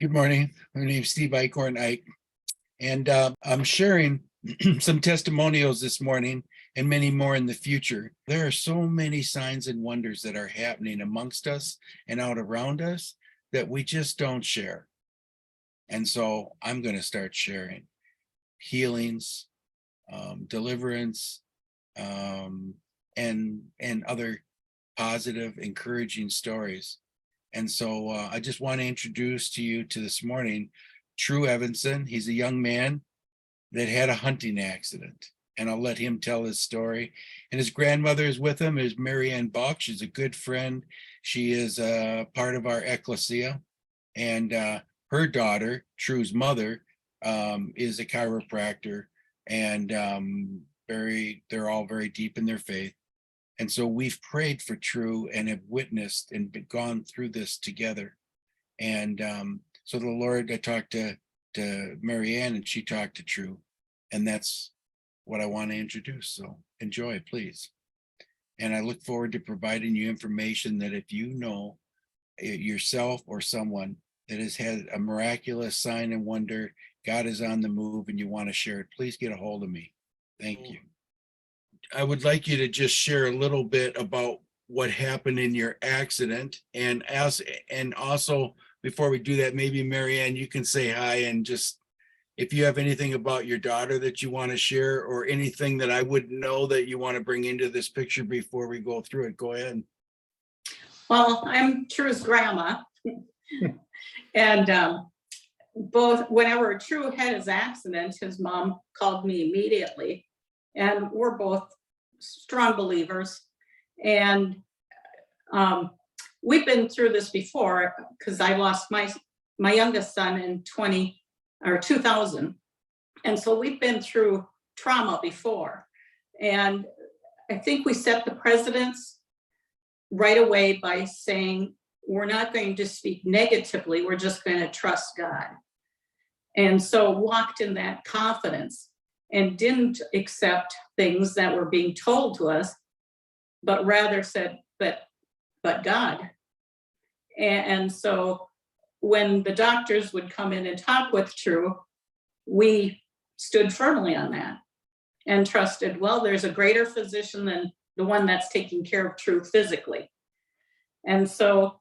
Good morning. My name's Steve Eichhorn Ike, and I'm sharing some testimonials this morning and many more in the future. There are so many signs and wonders that are happening amongst us and out around us that we just don't share. And so I'm going to start sharing healings, deliverance, and other positive, encouraging stories. And so I just want to introduce to you to this morning, True Evanson. He's a young man that had a hunting accident, and I'll let him tell his story. And his grandmother is with him, is Mary Ann Buck. She's a good friend. She is part of our ecclesia, and her daughter, True's mother, is a chiropractor, and they're all very deep in their faith. And so we've prayed for True and have witnessed and gone through this together. And so the Lord, I talked to Mary Ann and she talked to True. And that's what I want to introduce. So enjoy, please. And I look forward to providing you information that if you know yourself or someone that has had a miraculous sign and wonder, God is on the move and you want to share it, please get a hold of me. Thank you. I would like you to just share a little bit about what happened in your accident, and also before we do that, maybe Mary Ann, you can say hi, and just if you have anything about your daughter that you want to share or anything that I wouldn't know that you want to bring into this picture before we go through it, go ahead. Well, I'm True's grandma, and both whenever True had his accident, his mom called me immediately, and we're both strong believers. And we've been through this before because I lost my youngest son in 2000. And so we've been through trauma before. And I think we set the precedence right away by saying, we're not going to speak negatively, we're just going to trust God. And so walked in that confidence and didn't accept things that were being told to us, but rather said, but God. And so when the doctors would come in and talk with True, we stood firmly on that and trusted, well, there's a greater physician than the one that's taking care of True physically. And so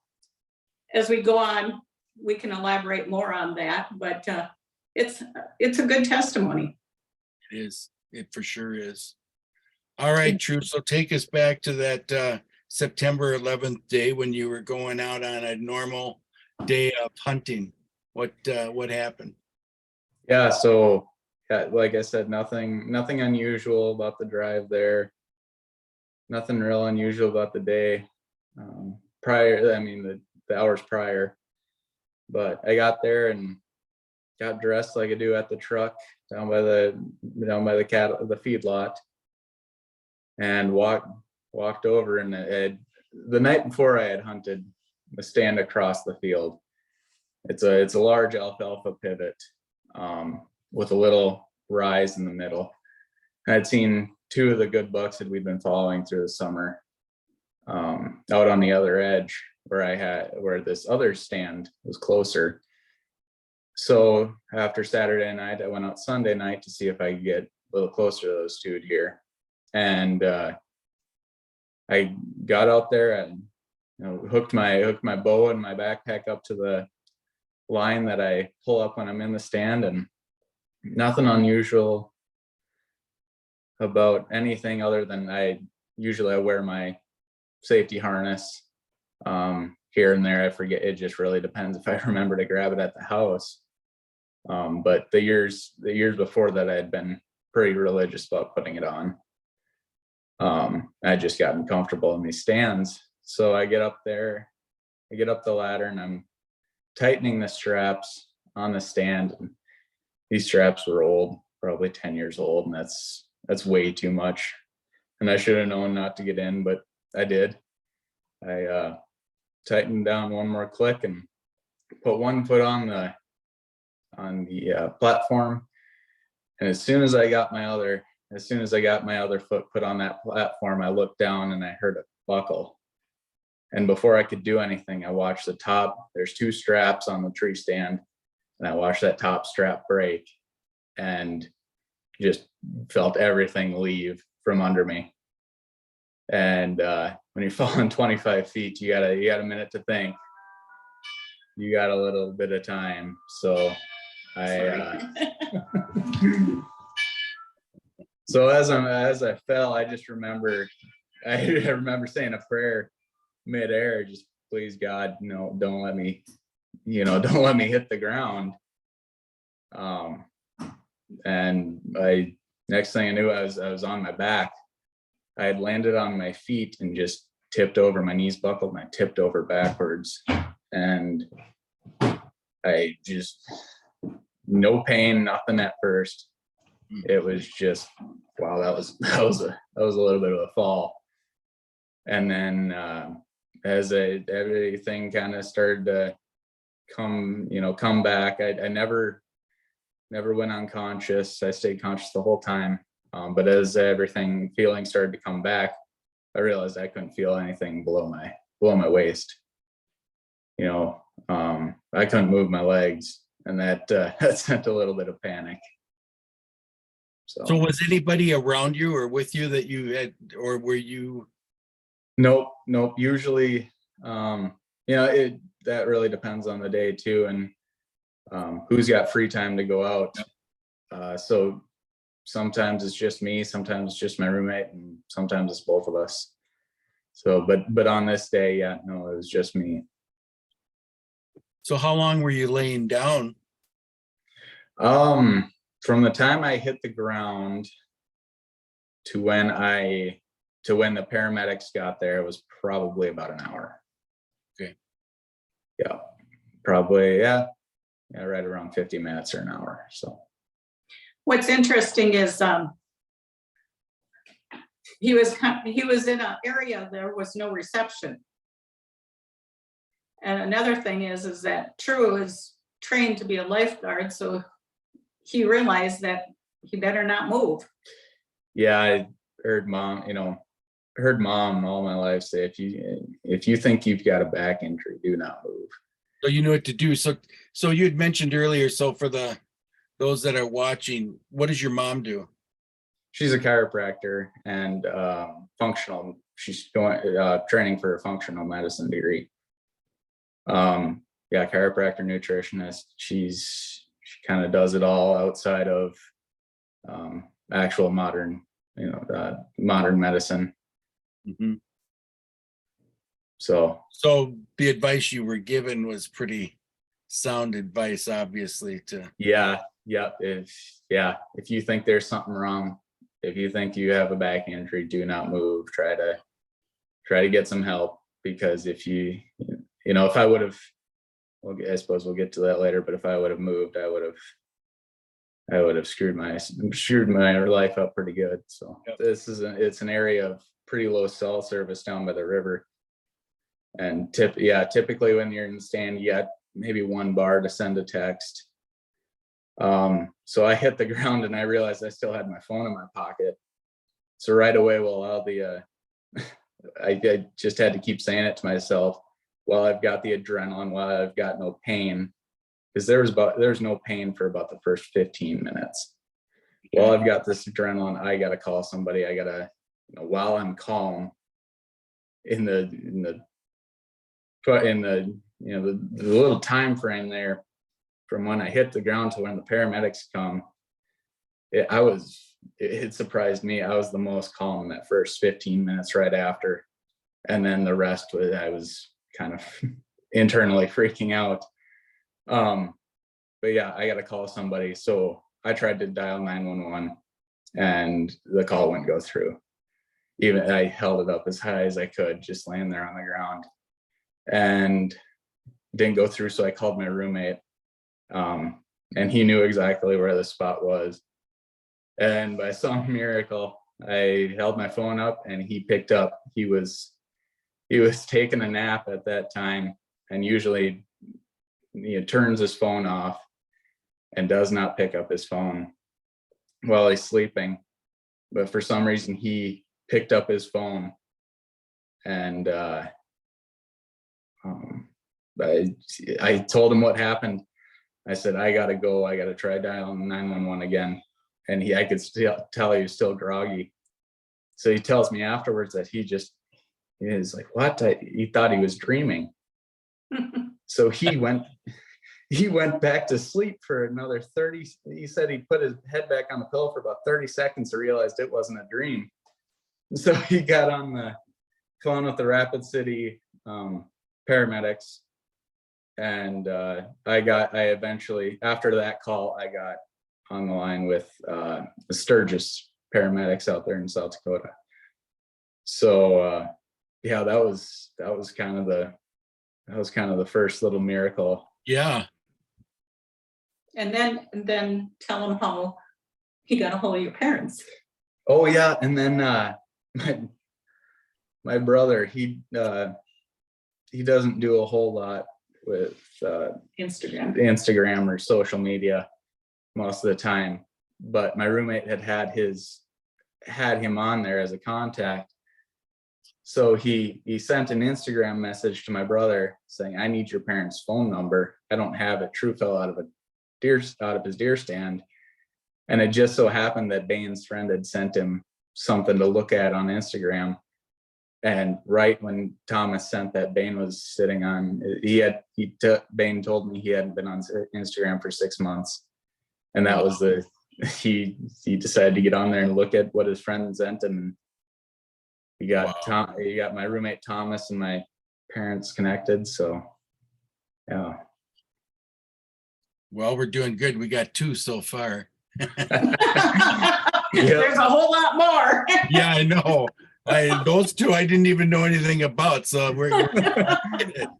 as we go on, we can elaborate more on that, but it's a good testimony. It is. It for sure is. All right, True. So take us back to that September 11th day when you were going out on a normal day of hunting. What happened? Yeah, so like I said, nothing unusual about the drive there. Nothing real unusual about the day prior. I mean, the hours prior. But I got there and got dressed like I do at the truck down by the feedlot, and walked over, and the night before I had hunted the stand across the field. It's a large alfalfa pivot with a little rise in the middle. And I'd seen two of the good bucks that we'd been following through the summer out on the other edge where this other stand was closer. So after Saturday night, I went out Sunday night to see if I could get a little closer to those two deer. And I got out there and hooked my bow and my backpack up to the line that I pull up when I'm in the stand, and nothing unusual about anything other than I wear my safety harness here and there. I forget, it just really depends if I remember to grab it at the house. But the years before that, I had been pretty religious about putting it on. I just gotten comfortable in these stands. So I get up there, I get up the ladder, and I'm tightening the straps on the stand. And these straps were old, probably 10 years old, and that's way too much. And I should have known not to get in, but I did. I tightened down one more click and put one foot on the platform. And as soon as I got my other foot put on that platform, I looked down and I heard a buckle. And before I could do anything, I watched the top. There's two straps on the tree stand. and I watched that top strap break and just felt everything leave from under me. And when you're falling 25 feet, you got a minute to think. You got a little bit of time. So so as I fell, I just remember, I remember saying a prayer midair, just please God, no, don't let me, don't let me hit the ground. And next thing I knew, I was on my back. I had landed on my feet and just tipped over. My knees buckled and I tipped over backwards. And I just, no pain, nothing at first. It was just, wow, that was a little bit of a fall. And then as everything kind of started to come back, I never went unconscious. I stayed conscious the whole time. But as feeling started to come back, I realized I couldn't feel anything below my waist. I couldn't move my legs, and that sent a little bit of panic. So was anybody around you or with you that you had, or were you? Nope. Usually, that really depends on the day too, and who's got free time to go out. So sometimes it's just me, sometimes it's just my roommate, and sometimes it's both of us. So, but on this day, yeah, no, it was just me. So how long were you laying down? From the time I hit the ground to when the paramedics got there, it was probably about an hour. Okay. Yeah, probably, yeah, right around 50 minutes or an hour. So What's interesting is he was in an area there was no reception. And another thing is that True is trained to be a lifeguard, so he realized that he better not move. Yeah, I heard mom all my life say, if you think you've got a back injury, do not move. So you knew what to do. So you had mentioned earlier, so for those that are watching, what does your mom do? She's a chiropractor and functional. She's going training for a functional medicine degree. Chiropractor, nutritionist. She kind of does it all outside of actual modern medicine. Mm-hmm. So the advice you were given was pretty sound advice, obviously. If you think there's something wrong, if you think you have a back injury, do not move. Try to get some help, because if if I would have, well, I suppose we'll get to that later, but if I would have moved, I would have screwed my life up pretty good. So yep. It's an area of pretty low cell service down by the river. And typically when you're in the stand, you got maybe one bar to send a text. So I hit the ground and I realized I still had my phone in my pocket. So right away, I just had to keep saying it to myself, while I've got the adrenaline, while I've got no pain, because there's no pain for about the first 15 minutes. Okay. While I've got this adrenaline, I got to call somebody. I got to, while I'm calm, in the little time frame there from when I hit the ground to when the paramedics come, it surprised me. I was the most calm in that first 15 minutes right after. And then the rest I was kind of internally freaking out. But yeah, I got to call somebody. So I tried to dial 911 and the call wouldn't go through. Even I held it up as high as I could, just laying there on the ground, and didn't go through. So I called my roommate, and he knew exactly where the spot was. And by some miracle, I held my phone up and he picked up. He was taking a nap at that time, and usually he turns his phone off and does not pick up his phone while he's sleeping. But for some reason, he picked up his phone, and I told him what happened, I said, I gotta go. I gotta try dialing 911 again. And I could still tell he was still groggy. So he tells me afterwards that he is like, what? He thought he was dreaming. So he went back to sleep for another 30. He said he put his head back on the pillow for about 30 seconds to realize it wasn't a dream. So he got on the phone with the Rapid City paramedics. And I eventually, after that call, I got on the line with the Sturgis paramedics out there in South Dakota. So yeah, that was kind of the first little miracle. Yeah. And then tell him how he got a hold of your parents. Oh yeah, and then my brother, he doesn't do a whole lot with Instagram or social media most of the time, but my roommate had him on there as a contact. So he sent an Instagram message to my brother saying, I need your parents' phone number. I don't have it. True fell out of his deer stand. And it just so happened that Bain's friend had sent him something to look at on Instagram. And right when Thomas sent that, Bain was sitting on, Bain told me he hadn't been on Instagram for 6 months. And that was he decided to get on there and look at what his friend sent him. He got he got my roommate Thomas and my parents connected. So yeah. Well, we're doing good. We got 2 so far. There's a whole lot more. Yeah, I know. Those 2 I didn't even know anything about. So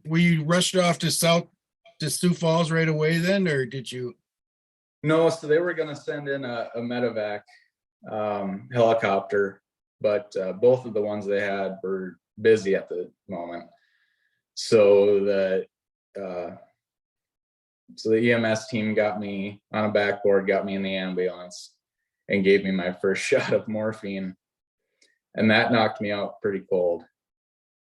we rushed off to Sioux Falls right away then, or did you? No, so they were going to send in a medevac helicopter, but both of the ones they had were busy at the moment. So the EMS team got me on a backboard, got me in the ambulance, and gave me my first shot of morphine. And that knocked me out pretty cold.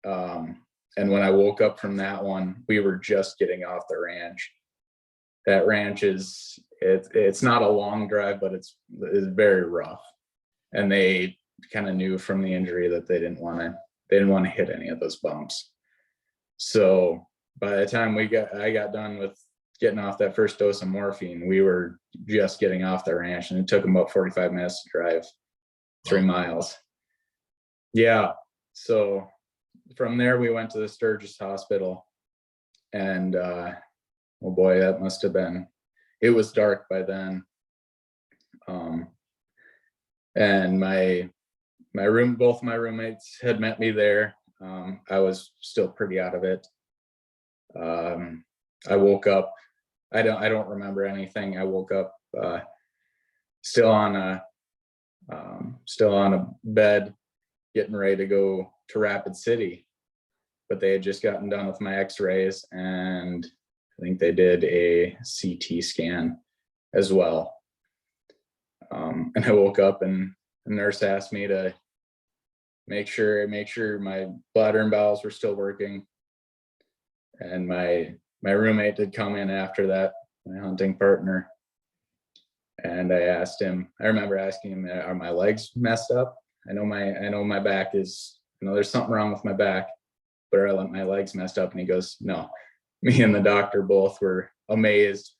And when I woke up from that one, we were just getting off the ranch. That ranch it's not a long drive, but it's very rough. And they kind of knew from the injury that they didn't want to hit any of those bumps. So by the time I got done with getting off that first dose of morphine, we were just getting off the ranch, and it took them about 45 minutes to drive 3 miles. Yeah. So from there, we went to the Sturgis Hospital, and oh boy, that must have been, it was dark by then. And both my roommates had met me there. I was still pretty out of it. I woke up, I don't remember anything. I woke up still on a bed, getting ready to go to Rapid City, but they had just gotten done with my x-rays, and I think they did a CT scan as well. And I woke up, and the nurse asked me to make sure my bladder and bowels were still working. And my roommate did come in after that, my hunting partner. And I remember asking him, are my legs messed up? I know my back is, there's something wrong with my back, but are my legs messed up? And he goes, no. Me and the doctor both were amazed.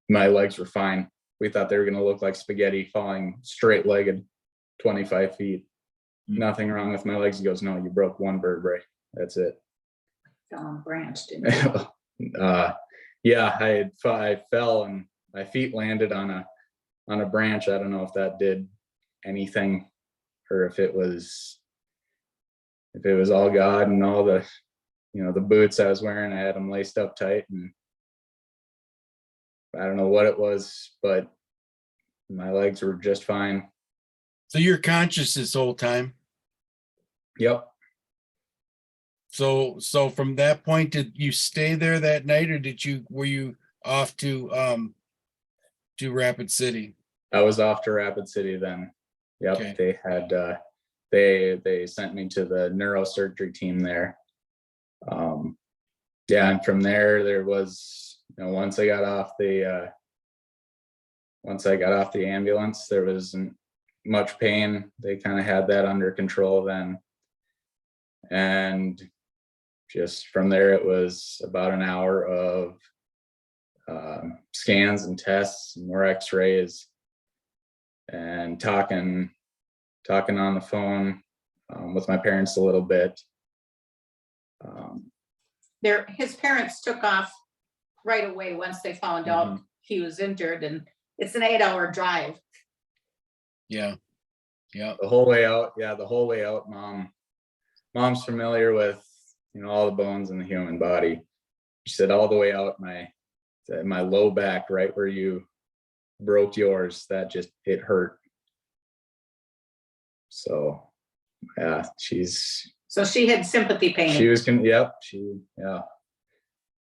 My legs were fine. We thought they were going to look like spaghetti falling straight-legged 25 feet. Nothing wrong with my legs. He goes, no, you broke one vertebrae. That's it. Branch, didn't you? Yeah, I fell and my feet landed on a branch. I don't know if that did anything, or if it was all God and all the, the boots I was wearing, I had them laced up tight, and I don't know what it was, but my legs were just fine. So you're conscious this whole time? Yep. So from that point, did you stay there that night, or were you off to Rapid City? I was off to Rapid City then. Yep. Okay. They had they sent me to the neurosurgery team there. yeah, and from there was, once I got off the ambulance, there wasn't much pain. They kind of had that under control then. And just from there, it was about an hour of scans and tests, more x-rays, and talking on the phone with my parents a little bit. His parents took off right away once they found out he was injured, and it's an 8-hour drive. Yeah. The whole way out, mom's familiar with, all the bones in the human body. She said all the way out my low back, right where you broke yours, it hurt. So yeah, So she had sympathy pain.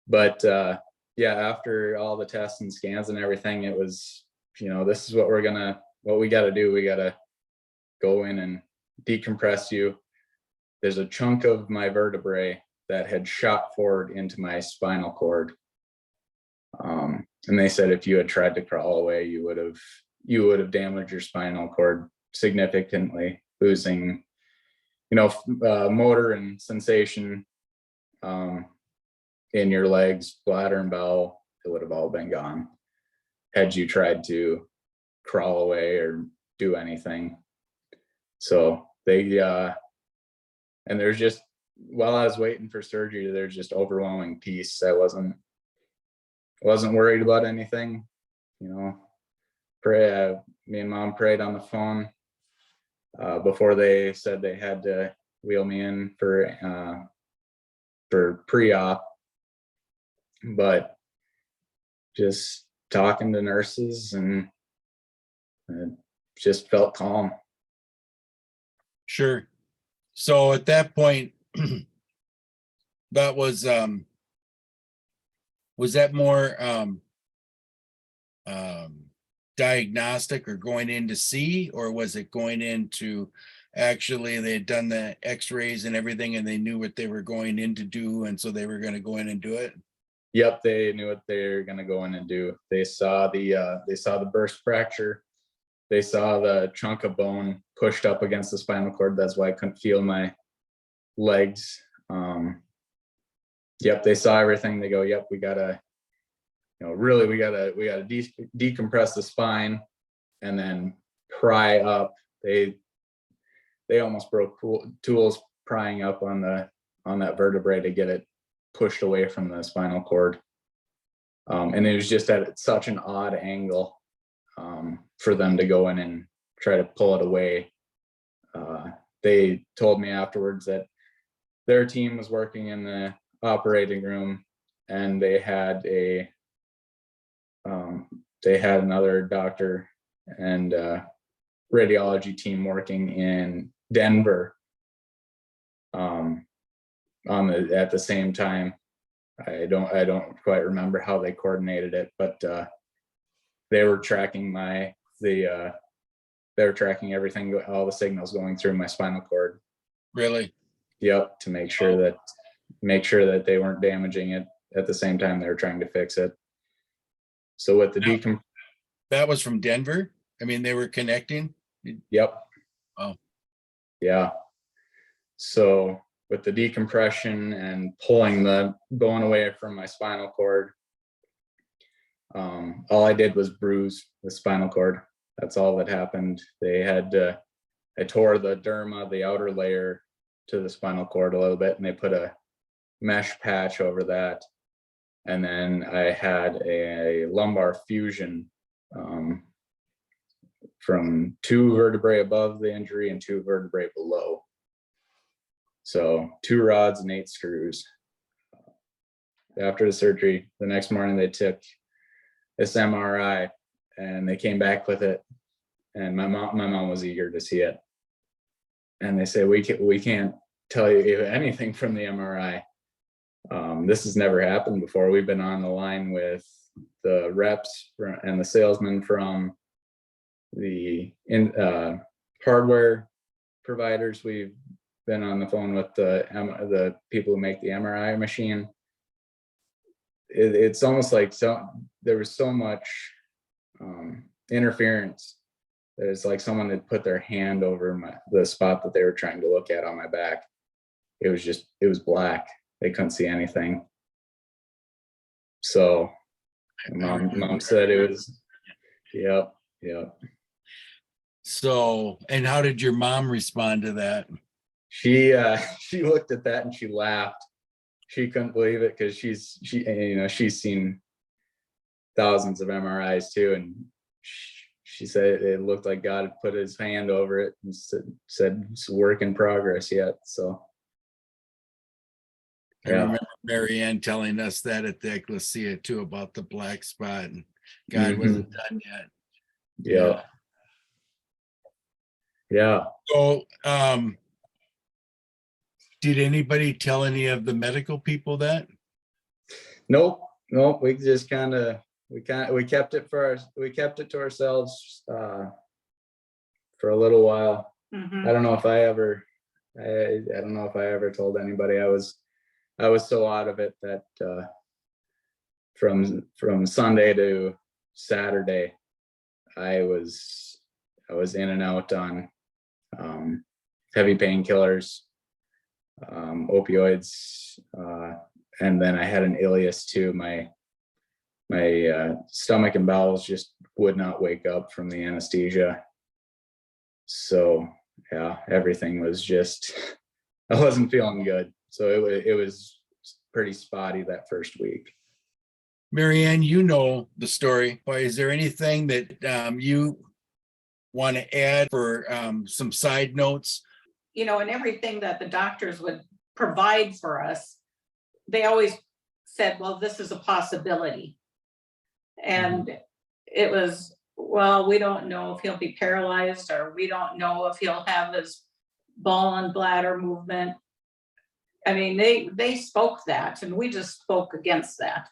But yeah, after all the tests and scans and everything, it was, this is what we got to do. We got to go in and decompress you. There's a chunk of my vertebrae that had shot forward into my spinal cord. And they said if you had tried to crawl away, you would have damaged your spinal cord significantly, losing, motor and sensation in your legs, bladder and bowel. It would have all been gone had you tried to crawl away or do anything. So and there's just, while I was waiting for surgery, there's just overwhelming peace. I wasn't worried about anything, me and mom prayed on the phone before they said they had to wheel me in for pre-op, but just talking to nurses, and it just felt calm. Sure. So at that point, that was that more diagnostic or going in to see, or was it going into actually they had done the x-rays and everything and they knew what they were going in to do, and so they were going to go in and do it? Yep, they knew what they were going to go in and do. They saw the burst fracture. They saw the chunk of bone pushed up against the spinal cord. That's why I couldn't feel my legs. Yep, they saw everything. They go, yep, we gotta decompress the spine and then pry up. They almost broke tools prying up on that vertebrae to get it pushed away from the spinal cord. And it was just at such an odd angle for them to go in and try to pull it away. They told me afterwards that their team was working in the operating room, and they had another doctor and radiology team working in Denver at the same time. I don't quite remember how they coordinated it, but they were tracking everything, all the signals going through my spinal cord. Really? Yep, to make sure that they weren't damaging it at the same time they were trying to fix it. So with the that was from Denver? I mean, they were connecting? Yep. Oh. Yeah. So with the decompression and pulling the bone away from my spinal cord, all I did was bruise the spinal cord. That's all that happened. I tore the derma, the outer layer, to the spinal cord a little bit, and they put a mesh patch over that. And then I had a lumbar fusion from 2 vertebrae above the injury and 2 vertebrae below. So 2 rods and 8 screws. After the surgery, the next morning they took this MRI and they came back with it. And my mom was eager to see it. And they said, we can't tell you anything from the MRI. This has never happened before. We've been on the line with the reps and the salesmen from the hardware providers. We've been on the phone with the people who make the MRI machine. it's almost like there was so much interference that it's like someone had put their hand over the spot that they were trying to look at on my back. It was black. They couldn't see anything. So mom said it was, yep. So, and how did your mom respond to that? She looked at that and she laughed. She couldn't believe it because she's seen thousands of MRIs too, and she said it looked like God had put his hand over it and said it's a work in progress yet. So I remember Mary Ann telling us that at the ecclesia too, about the black spot, and God wasn't done yet. Yeah. So, did anybody tell any of the medical people that? Nope. We just we kept it to ourselves for a little while. Mhm. I don't know if I ever told anybody. I was so out of it that from Sunday to Saturday, I was in and out on heavy painkillers, opioids, and then I had an ileus too. My stomach and bowels just would not wake up from the anesthesia. So yeah, everything was just, I wasn't feeling good. So it was pretty spotty that first week. Mary Ann, you know the story. But is there anything that you want to add for some side notes? And everything that the doctors would provide for us, they always said, well, this is a possibility. And it was, well, we don't know if he'll be paralyzed, or we don't know if he'll have his ball and bladder movement. I mean, they spoke that, and we just spoke against that.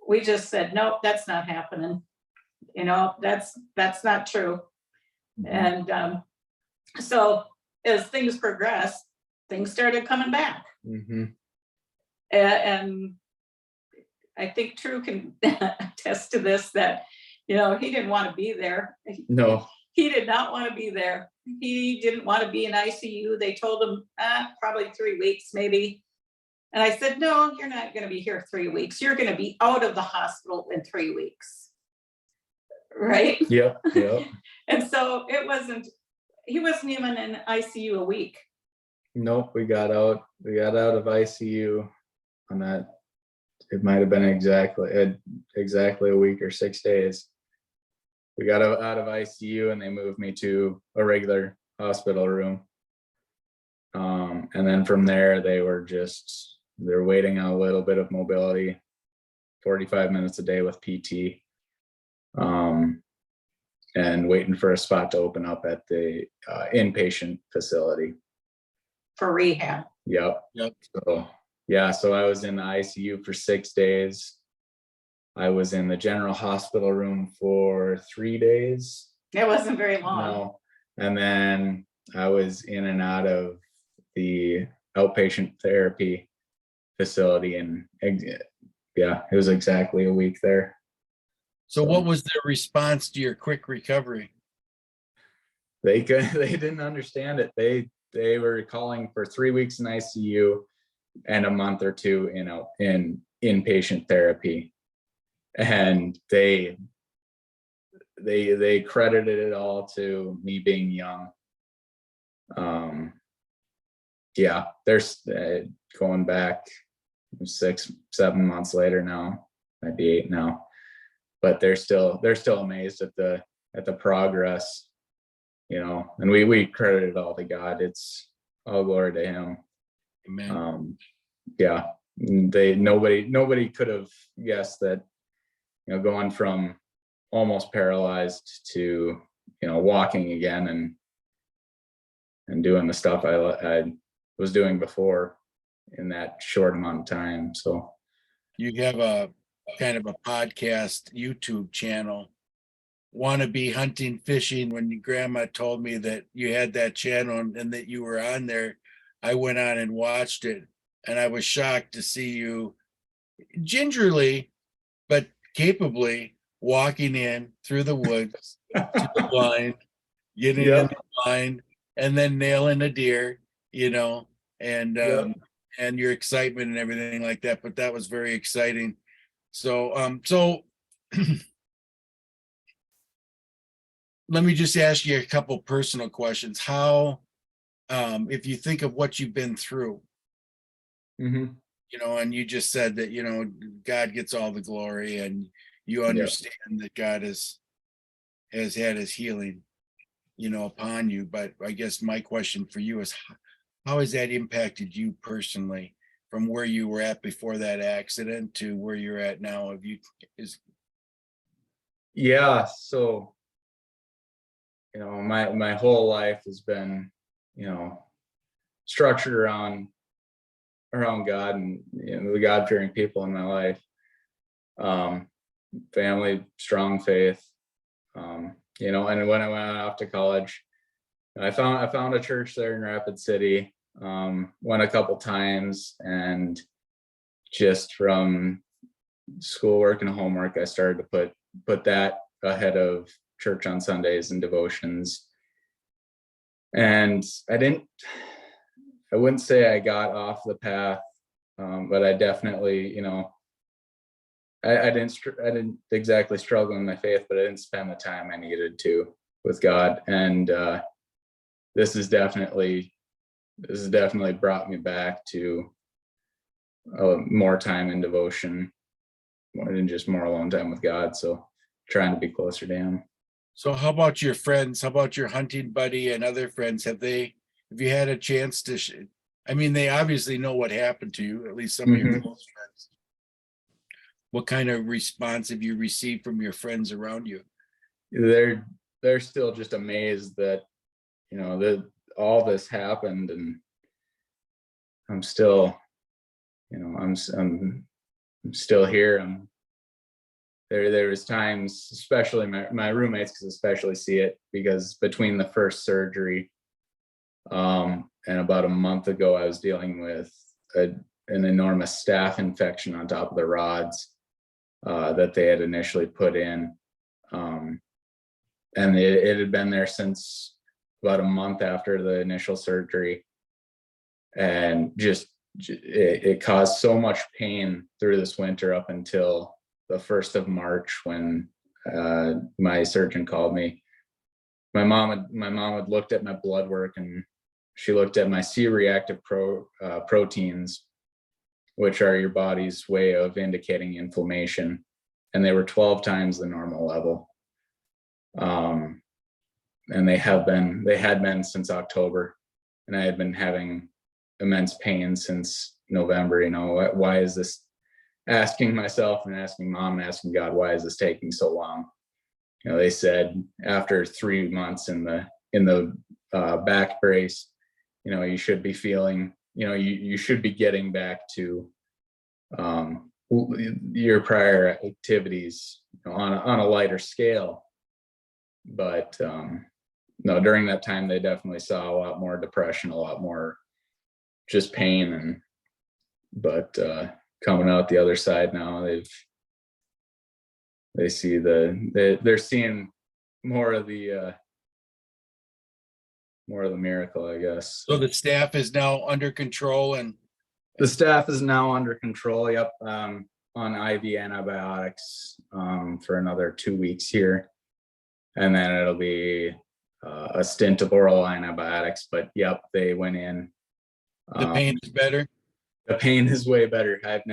We just said, nope, that's not happening. That's not true. And so as things progressed, things started coming back. And I think True can attest to this, that, he didn't want to be there. No. He did not want to be there. He didn't want to be in ICU. They told him, probably 3 weeks, maybe. And I said, no, you're not going to be here 3 weeks. You're going to be out of the hospital in 3 weeks. Right? Yep. And so he wasn't even in ICU a week. Nope, we got out of ICU on that. It might have been exactly a week or 6 days. We got out of ICU and they moved me to a regular hospital room. And then from there, they're waiting on a little bit of mobility, 45 minutes a day with PT, and waiting for a spot to open up at the inpatient facility. For rehab. Yep. So I was in the ICU for 6 days. I was in the general hospital room for 3 days. It wasn't very long. No. And then I was in and out of the outpatient therapy facility, and it was exactly a week there. So what was their response to your quick recovery? They didn't understand it. They were calling for 3 weeks in ICU and a month or two in inpatient therapy, and they credited it all to me being young. There's going back 6-7 months later now, might be 8 now, but they're still amazed at the progress, and we credit it all to God. It's all glory to him. Amen. Nobody could have guessed that, going from almost paralyzed to, walking again and doing the stuff I was doing before in that short amount of time. So You have a kind of a podcast YouTube channel, Wannabe Hunting Fishing. When your grandma told me that you had that channel and that you were on there, I went on and watched it, and I was shocked to see you gingerly, but capably walking in through the woods to the blind, getting in Yep. the blind, and then nailing a deer, and Yep. and your excitement and everything like that. But that was very exciting. So let me just ask you a couple personal questions. How, if you think of what you've been through, Mhm. and you just said that, God gets all the glory, and you Yep. understand that God has had his healing, upon you. But I guess my question for you is, how has that impacted you personally from where you were at before that accident to where you're at now? Have you, Yeah, so my whole life has been, structured around God and the God-fearing people in my life. Family, strong faith. And when I went off to college, I found a church there in Rapid City. Went a couple times, and just from schoolwork and homework, I started to put that ahead of church on Sundays and devotions. And I wouldn't say I got off the path, but I definitely, I didn't exactly struggle in my faith, but I didn't spend the time I needed to with God. And this has definitely brought me back to more time in devotion, more than just more alone time with God. So trying to be closer to him. so how about your friends? How about your hunting buddy and other friends? Have you had a chance to, I mean, they obviously know what happened to you, at least some of your Mhm. close friends. What kind of response have you received from your friends around you? They're still just amazed that, that all this happened, and I'm still, I'm still here. There was times, especially my roommates could especially see it, because between the first surgery and about a month ago, I was dealing with an enormous staph infection on top of the rods that they had initially put in. And it had been there since about a month after the initial surgery, and just it caused so much pain through this winter up until the 1st of March, when my surgeon called me. My mom had looked at my blood work, and she looked at my C-reactive proteins, which are your body's way of indicating inflammation, and they were 12 times the normal level. And they had been since October, and I had been having immense pain since November. Why is this? Asking myself and asking mom and asking God, why is this taking so long? They said after 3 months in the back brace, you should be feeling, you should be getting back to your prior activities on a lighter scale. But no, during that time, they definitely saw a lot more depression, a lot more just pain. But coming out the other side now, they're seeing more of the miracle, I guess. So the staff is now under control, and The staff is now under control. Yep. On IV antibiotics for another 2 weeks here, and then it'll be a stint of oral antibiotics. But yep, they went in. the pain is better. The pain is way better. I don't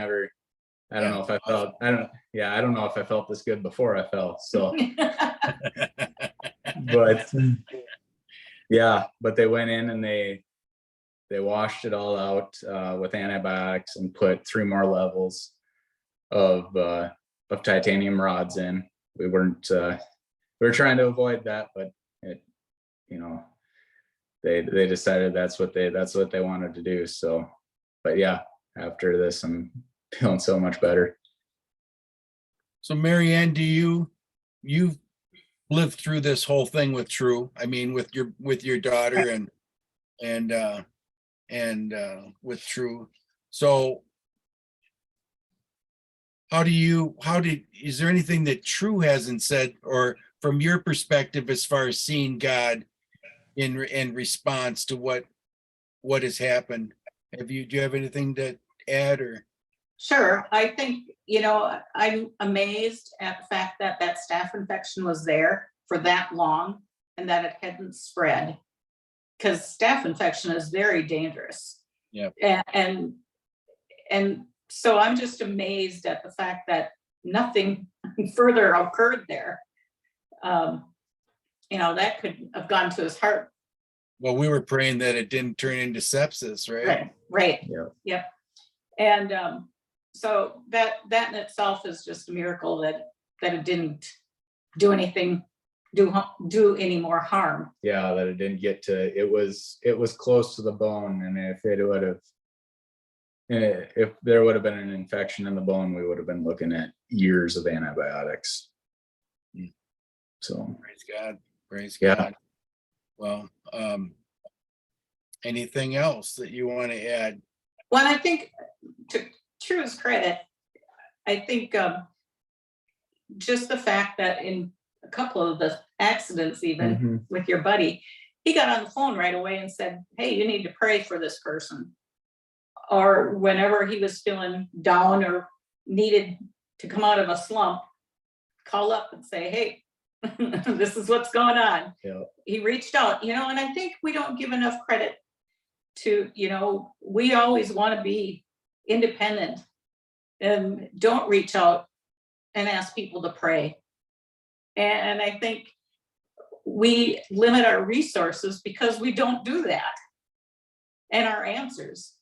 Yeah. know if I felt, I don't know if I felt this good before I fell. So, but yeah, but they went in and they washed it all out with antibiotics and put 3 more levels of titanium rods in. We were trying to avoid that, but they decided that's what they wanted to do. So, but yeah, after this, I'm feeling so much better. So Marianne, you've lived through this whole thing with True? I mean, with your daughter and with True. So is there anything that True hasn't said, or from your perspective, as far as seeing God in response to what has happened? Do you have anything to add, or? Sure, I think, I'm amazed at the fact that that staph infection was there for that long and that it hadn't spread. Because staph infection is very dangerous. Yeah. And so I'm just amazed at the fact that nothing further occurred there. That could have gone to his heart. Well, we were praying that it didn't turn into sepsis, right? Right. Yeah. Yep. And so that in itself is just a miracle that it didn't do anything, do any more harm. Yeah, that it didn't get to, it was close to the bone, and if there would have been an infection in the bone, we would have been looking at years of antibiotics. So Praise God. Praise Yeah. God. Well, anything else that you want to add? Well, I think, to True's credit, I think just the fact that in a couple of the accidents, even Mhm. with your buddy, he got on the phone right away and said, hey, you need to pray for this person. Or whenever he was feeling down or needed to come out of a slump, call up and say, hey, this is what's going on. Yeah. He reached out, and I think we don't give enough credit to, we always want to be independent and don't reach out and ask people to pray. And I think we limit our resources because we don't do that, and our answers.